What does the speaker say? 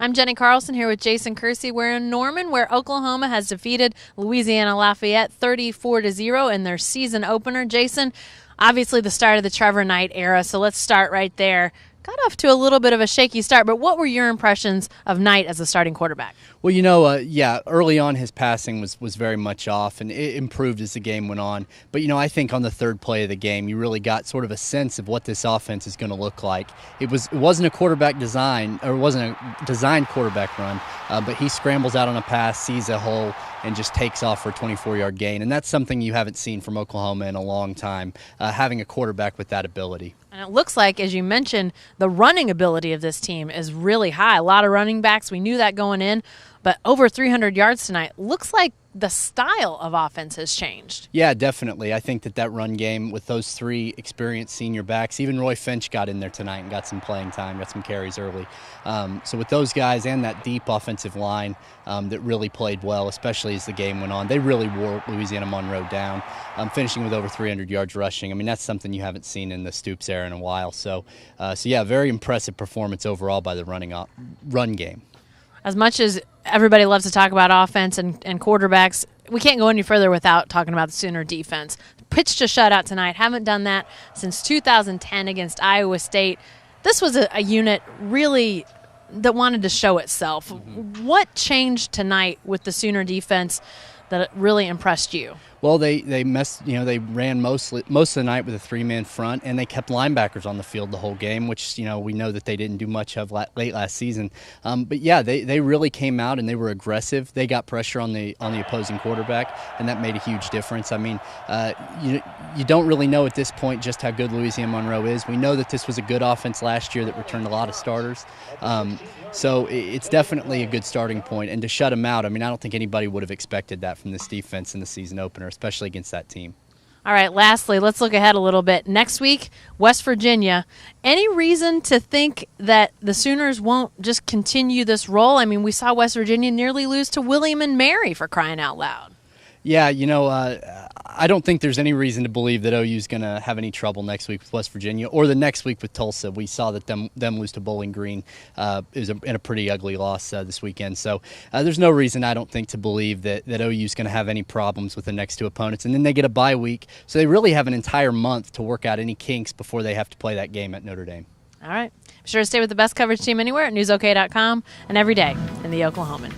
I'm Jenni Carlson here with Jason Kersey. We're in Norman, where Oklahoma has defeated Louisiana Lafayette 34-0 in their season opener. Jason, obviously the start of the Trevor Knight era, so let's start right there. Got off to a little bit of a shaky start, but what were your impressions of Knight as a starting quarterback? Well, early on his passing was very much off, and it improved as the game went on. But, I think on the third play of the game, you really got sort of a sense of what this offense is going to look like. It wasn't a quarterback design, or it wasn't a designed quarterback run, but he scrambles out on a pass, sees a hole, and just takes off for a 24-yard gain. And that's something you haven't seen from Oklahoma in a long time, having a quarterback with that ability. And it looks like, as you mentioned, the running ability of this team is really high. A lot of running backs. We knew that going in. But over 300 yards tonight. Looks like the style of offense has changed. Yeah, definitely. I think that run game with those three experienced senior backs, even Roy Finch got in there tonight and got some playing time, got some carries early. So with those guys and that deep offensive line that really played well, especially as the game went on, they really wore Louisiana Monroe down, finishing with over 300 yards rushing. I mean, that's something you haven't seen in the Stoops era in a while. So very impressive performance overall by the run game. As much as everybody loves to talk about offense and quarterbacks, we can't go any further without talking about the Sooner defense. Pitched a shutout tonight. Haven't done that since 2010 against Iowa State. This was a unit really that wanted to show itself. Mm-hmm. What changed tonight with the Sooner defense that really impressed you? Well, they ran most of the night with a three-man front, and they kept linebackers on the field the whole game, which we know that they didn't do much of late last season. But yeah, they really came out and they were aggressive. They got pressure on the opposing quarterback, and that made a huge difference. I mean, you don't really know at this point just how good Louisiana Monroe is. We know that this was a good offense last year that returned a lot of starters. So it's definitely a good starting point. And to shut them out, I mean, I don't think anybody would have expected that from this defense in the season opener, especially against that team. All right, lastly, let's look ahead a little bit. Next week, West Virginia. Any reason to think that the Sooners won't just continue this role? I mean, we saw West Virginia nearly lose to William and Mary, for crying out loud. Yeah, I don't think there's any reason to believe that OU is going to have any trouble next week with West Virginia or the next week with Tulsa. We saw that them lose to Bowling Green is in a pretty ugly loss this weekend. So there's no reason, I don't think, to believe that OU is going to have any problems with the next two opponents. And then they get a bye week, so they really have an entire month to work out any kinks before they have to play that game at Notre Dame. All right. Be sure to stay with the best coverage team anywhere at newsok.com and every day in the Oklahoman.